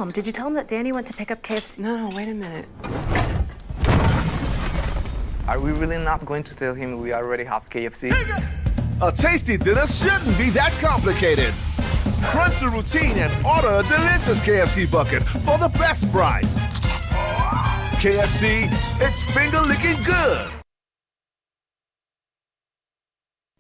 Tom, did you tell him that Danny went to pick up KFC? No, wait a minute. Are we really not going to tell him we already have KFC? A tasty dinner shouldn't be that complicated. Crunch the routine and order a delicious KFC bucket for the best price. KFC, it's finger-licking good.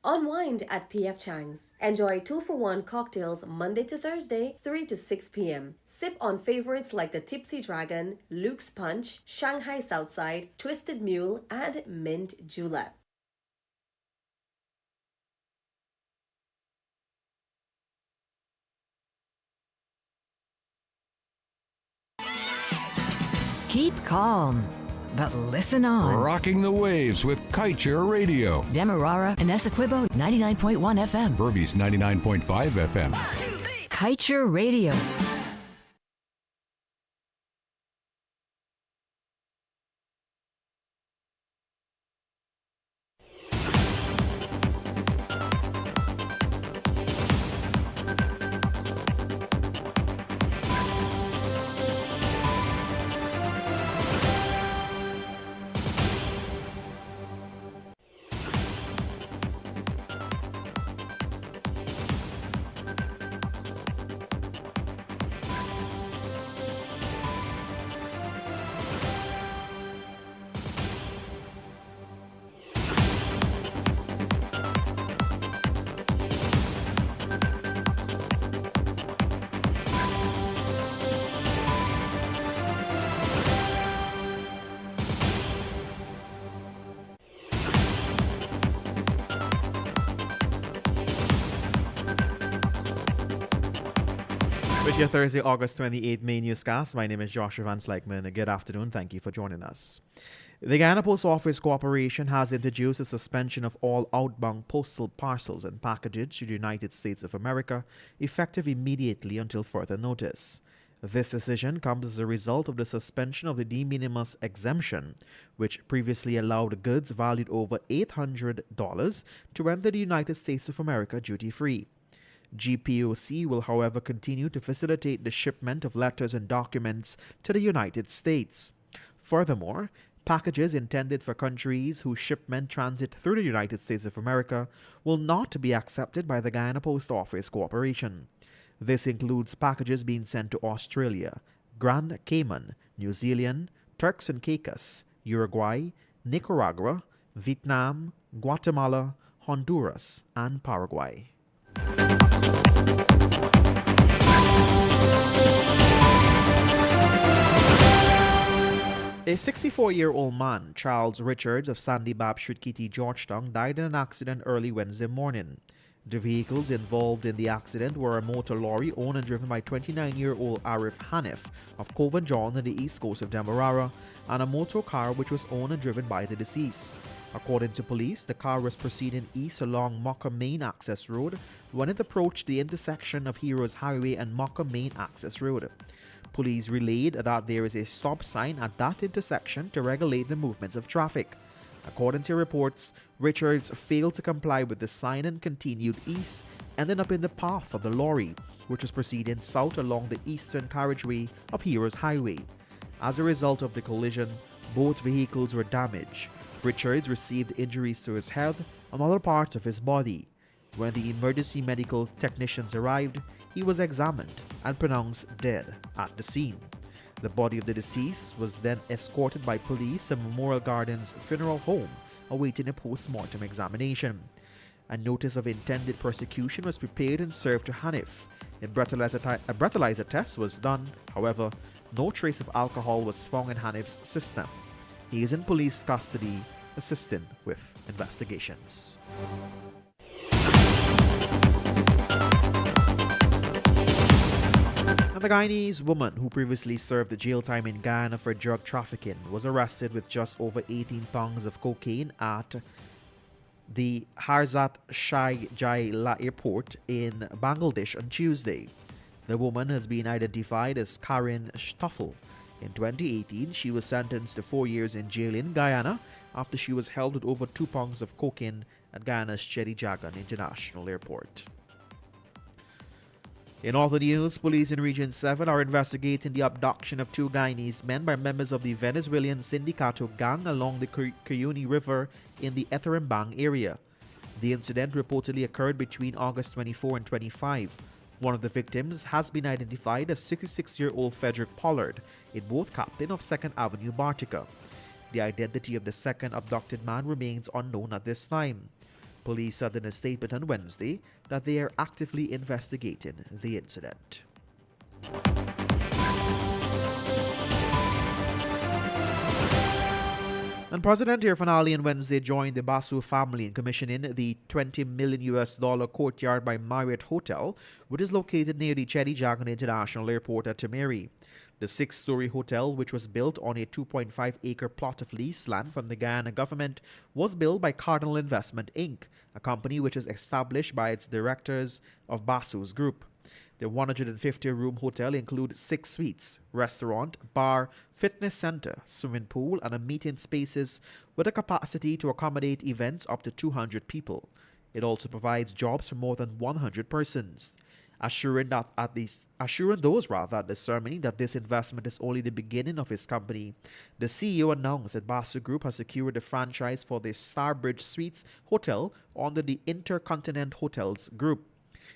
Unwind at PF Chang's. Enjoy 2-for-1 cocktails Monday to Thursday, 3 to 6 p.m. Sip on favorites like the Tipsy Dragon, Luke's Punch, Shanghai Southside, Twisted Mule, and Mint Julep. Keep calm, but listen on. Rocking the waves with Kaieteur Radio. Demerara and Essequibo 99.1 FM. Berbice 99.5 FM. Kaieteur Radio. With your Thursday, August 28th May Newscast, my name is Joshua Van Slykeman. Good afternoon. Thank you for joining us. The Guyana Post Office Corporation has introduced a suspension of all outbound postal parcels and packages to the United States of America, effective immediately until further notice. This decision comes as a result of the suspension of the de minimis exemption, which previously allowed goods valued over $800 to enter the United States of America duty-free. GPOC will, however, continue to facilitate the shipment of letters and documents to the United States. Furthermore, packages intended for countries whose shipment transit through the United States of America will not be accepted by the Guyana Post Office Corporation. This includes packages being sent to Australia, Grand Cayman, New Zealand, Turks and Caicos, Uruguay, Nicaragua, Vietnam, Guatemala, Honduras, and Paraguay. A 64-year-old man, Charles Richards of Sandy Baptist Kitty, Georgetown, died in an accident early Wednesday morning. The vehicles involved in the accident were a motor lorry owned and driven by 29-year-old Arif Hanif of Coven John on the east coast of Demerara, and a motor car which was owned and driven by the deceased. According to police, the car was proceeding east along Mocha Main Access Road when it approached the intersection of Heroes Highway and Mocha Main Access Road. Police relayed that there is a stop sign at that intersection to regulate the movements of traffic. According to reports, Richards failed to comply with the sign and continued east, ending up in the path of the lorry, which was proceeding south along the eastern carriageway of Heroes Highway. As a result of the collision, both vehicles were damaged. Richards received injuries to his head and other parts of his body. When the emergency medical technicians arrived, he was examined and pronounced dead at the scene. The body of the deceased was then escorted by police to Memorial Gardens Funeral Home, awaiting a post-mortem examination. A notice of intended persecution was prepared and served to Hanif. A breathalyzer test was done. However, no trace of alcohol was found in Hanif's system. He is in police custody, assisting with investigations. The Guyanese woman who previously served jail time in Guyana for drug trafficking was arrested with just over 18 pounds of cocaine at the Harzat Shah Jaila airport in Bangladesh on Tuesday. The woman has been identified as Karen Stoffel. In 2018, she was sentenced to 4 years in jail in Guyana after she was held with over 2 pounds of cocaine at Guyana's Chedi Jagan International Airport. In other news, police in Region 7 are investigating the abduction of 2 Guyanese men by members of the Venezuelan Sindicato gang along the Cuyuni River in the Etherembang area. The incident reportedly occurred between August 24 and 25. One of the victims has been identified as 66-year-old Frederick Pollard, a boat captain of 2nd Avenue, Bartica. The identity of the second abducted man remains unknown at this time. Police said in a statement on Wednesday that they are actively investigating the incident. And President Irfan Ali on Wednesday joined the Basu family in commissioning the $20 million Courtyard by Marriott Hotel, which is located near the Chedi Jagan International Airport at Timeri. The 6-story hotel, which was built on a 2.5-acre plot of lease land from the Guyana government, was built by Cardinal Investment Inc., a company which is established by its directors of Basu's group. The 150-room hotel includes 6 suites, restaurant, bar, fitness center, swimming pool, and a meeting spaces with a capacity to accommodate events up to 200 people. It also provides jobs for more than 100 persons. Assuring those at the ceremony that this investment is only the beginning of his company, the CEO announced that Basu Group has secured the franchise for the Starbridge Suites Hotel under the Intercontinent Hotels Group.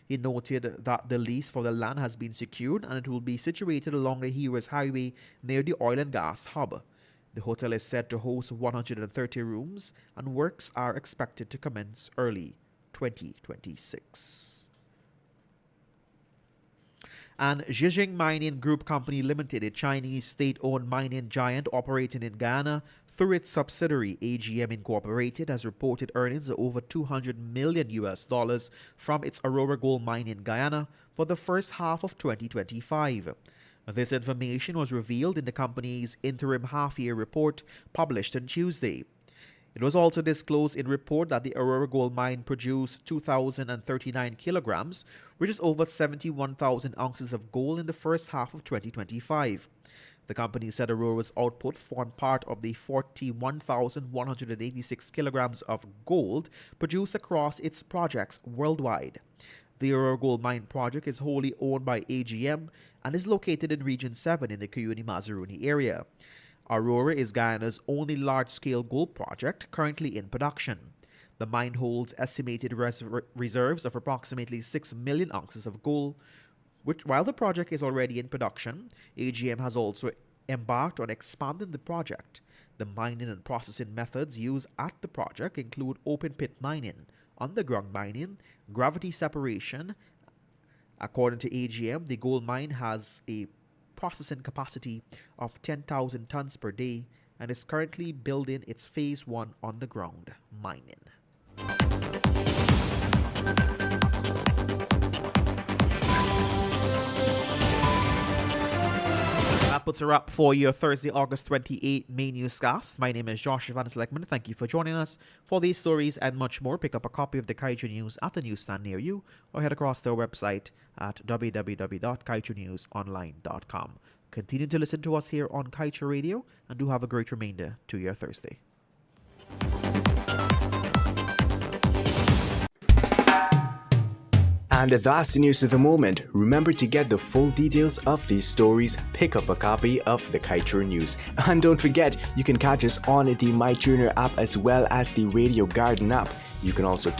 He noted that the lease for the land has been secured and it will be situated along the Heroes Highway near the oil and gas hub. The hotel is set to host 130 rooms and works are expected to commence early 2026. And Zhejiang Mining Group Company Limited, a Chinese state-owned mining giant operating in Guyana, through its subsidiary AGM Incorporated, has reported earnings of over $200 million from its Aurora Gold mine in Guyana for the first half of 2025. This information was revealed in the company's interim half-year report published on Tuesday. It was also disclosed in report that the Aurora Gold Mine produced 2,039 kilograms, which is over 71,000 ounces of gold in the first half of 2025. The company said Aurora's output formed part of the 41,186 kilograms of gold produced across its projects worldwide. The Aurora Gold Mine project is wholly owned by AGM and is located in Region 7 in the Cuyuni-Mazaruni area. Aurora is Guyana's only large-scale gold project currently in production. The mine holds estimated reserves of approximately 6 million ounces of gold. While the project is already in production, AGM has also embarked on expanding the project. The mining and processing methods used at the project include open-pit mining, underground mining, gravity separation. According to AGM, the gold mine has a processing capacity of 10,000 tons per day and is currently building its Phase 1 underground mining. That puts a wrap for your Thursday, August 28 main newscast. My name is Josh Van Sleckman. Thank you for joining us. For these stories and much more, pick up a copy of the Kaieteur News at the newsstand near you or head across to our website at www.kaieteurnewsonline.com. Continue to listen to us here on Kaieteur Radio and do have a great remainder to your Thursday. And that's the news of the moment. Remember to get the full details of these stories, pick up a copy of the Kaieteur News. And don't forget, you can catch us on the MyTuner app as well as the Radio Garden app. You can also keep